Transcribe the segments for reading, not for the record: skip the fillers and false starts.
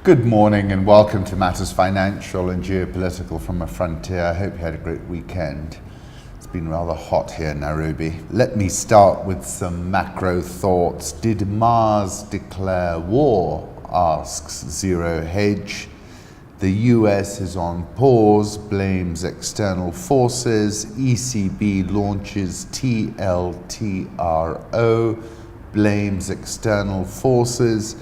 Good morning and welcome to Matters Financial and Geopolitical from a Frontier. I hope you had a great weekend. It's been rather hot here in Nairobi. Let me start with some macro thoughts. Did Mars declare war? Asks Zero Hedge. The US is on pause, blames external forces. ECB launches TLTRO, blames external forces.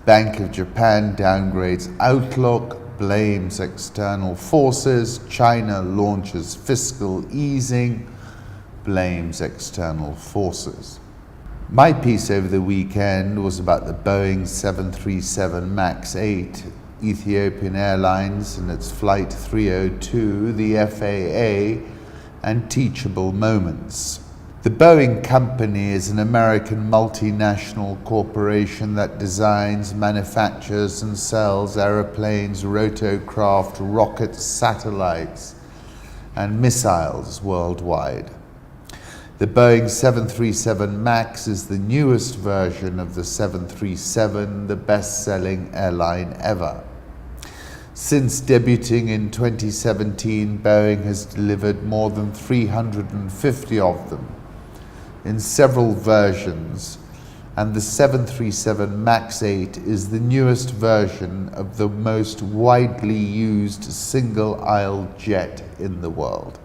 Bank of Japan downgrades outlook, blames external forces. China launches fiscal easing, blames external forces. My piece over the weekend was about the Boeing 737 MAX 8, Ethiopian Airlines and its Flight 302, the FAA, and teachable moments. The Boeing Company is an American multinational corporation that designs, manufactures, and sells aeroplanes, rotorcraft, rockets, satellites, and missiles worldwide. The Boeing 737 MAX is the newest version of the 737, the best-selling airline ever. Since debuting in 2017, Boeing has delivered more than 350 of them in several versions, and the 737 MAX 8 is the newest version of the most widely used single-aisle jet in the world.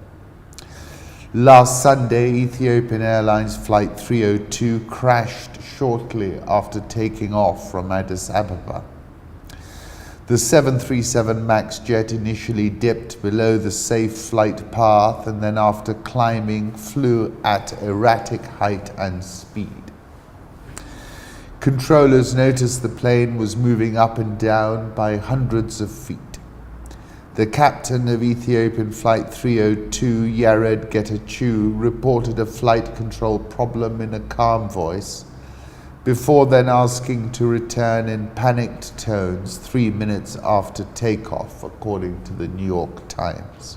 Last Sunday, Ethiopian Airlines Flight 302 crashed shortly after taking off from Addis Ababa. The 737 MAX jet initially dipped below the safe flight path and then, after climbing, flew at erratic height and speed. Controllers noticed the plane was moving up and down by hundreds of feet. The captain of Ethiopian Flight 302, Yared Getachew, reported a flight control problem in a calm voice, before then asking to return in panicked tones 3 minutes after takeoff, according to the New York Times.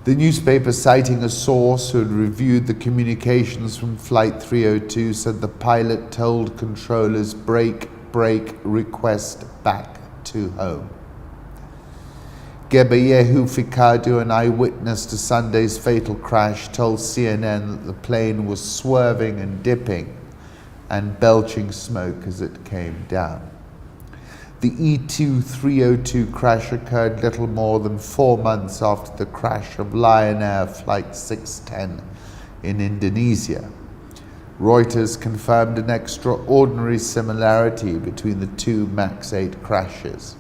The newspaper, citing a source who had reviewed the communications from Flight 302, said the pilot told controllers, "Brake, request back to home." Gebeyehu Fikadu, an eyewitness to Sunday's fatal crash, told CNN that the plane was swerving and dipping and belching smoke as it came down. The E-302 crash occurred little more than 4 months after the crash of Lion Air Flight 610 in Indonesia. Reuters confirmed an extraordinary similarity between the two MAX 8 crashes.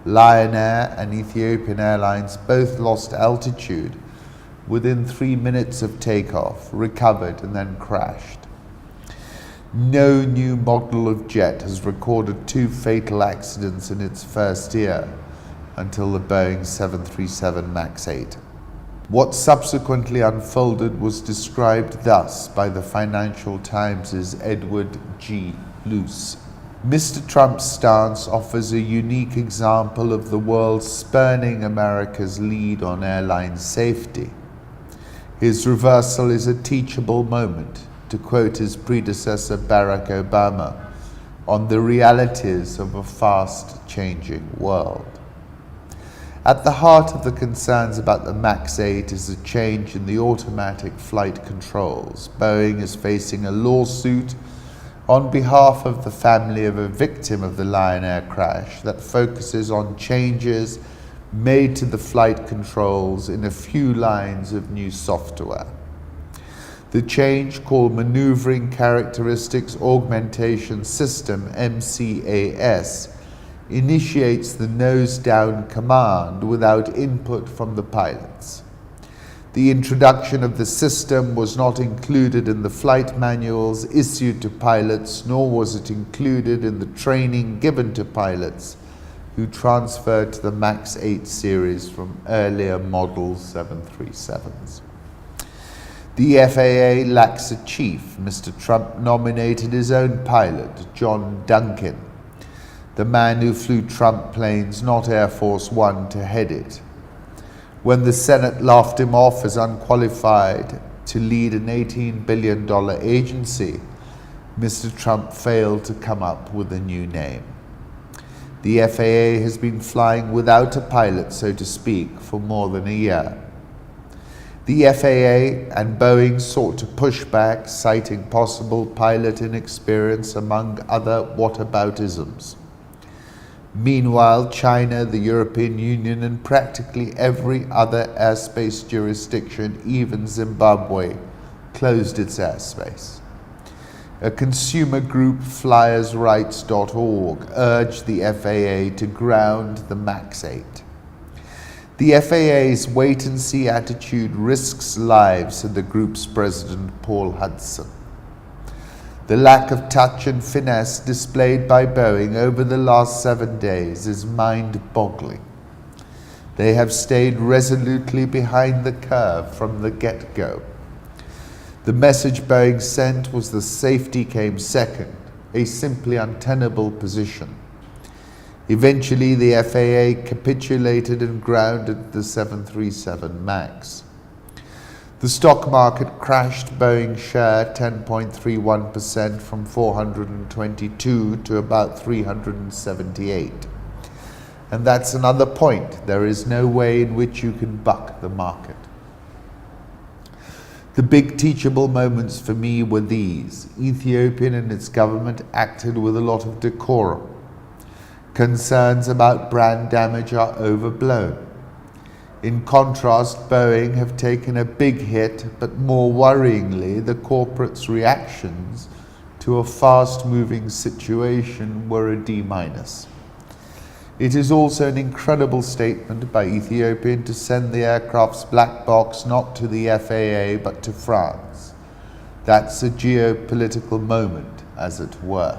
Lion Air and Ethiopian Airlines both lost altitude within 3 minutes of takeoff, recovered, and then crashed. No new model of jet has recorded 2 fatal accidents in its first year until the Boeing 737 MAX 8. What subsequently unfolded was described thus by the Financial Times' Edward G. Luce. Mr. Trump's stance offers a unique example of the world spurning America's lead on airline safety. His reversal is a teachable moment, to quote his predecessor Barack Obama, on the realities of a fast-changing world. At the heart of the concerns about the MAX 8 is a change in the automatic flight controls. Boeing is facing a lawsuit on behalf of the family of a victim of the Lion Air crash that focuses on changes made to the flight controls in a few lines of new software. The change, called Maneuvering Characteristics Augmentation System, MCAS, initiates the nose-down command without input from the pilots. The introduction of the system was not included in the flight manuals issued to pilots, nor was it included in the training given to pilots who transferred to the MAX 8 series from earlier model 737s. The FAA lacks a chief. Mr. Trump nominated his own pilot, John Duncan, the man who flew Trump planes, not Air Force One, to head it. When the Senate laughed him off as unqualified to lead an $18 billion agency, Mr. Trump failed to come up with a new name. The FAA has been flying without a pilot, so to speak, for more than a year. The FAA and Boeing sought to push back, citing possible pilot inexperience among other whataboutisms. Meanwhile, China, the European Union, and practically every other airspace jurisdiction, even Zimbabwe, closed its airspace. A consumer group, flyersrights.org, urged the FAA to ground the MAX 8. The FAA's wait-and-see attitude risks lives, said the group's president, Paul Hudson. The lack of touch and finesse displayed by Boeing over the last 7 days is mind-boggling. They have stayed resolutely behind the curve from the get-go. The message Boeing sent was that safety came second, a simply untenable position. Eventually, the FAA capitulated and grounded the 737 MAX. The stock market crashed, Boeing share 10.31% from 422 to about 378. And that's another point. There is no way in which you can buck the market. The big teachable moments for me were these. Ethiopia and its government acted with a lot of decorum. Concerns about brand damage are overblown. In contrast, Boeing have taken a big hit, but more worryingly, the corporate's reactions to a fast-moving situation were a D-. It is also an incredible statement by Ethiopian to send the aircraft's black box not to the FAA but to France. That's a geopolitical moment, as it were.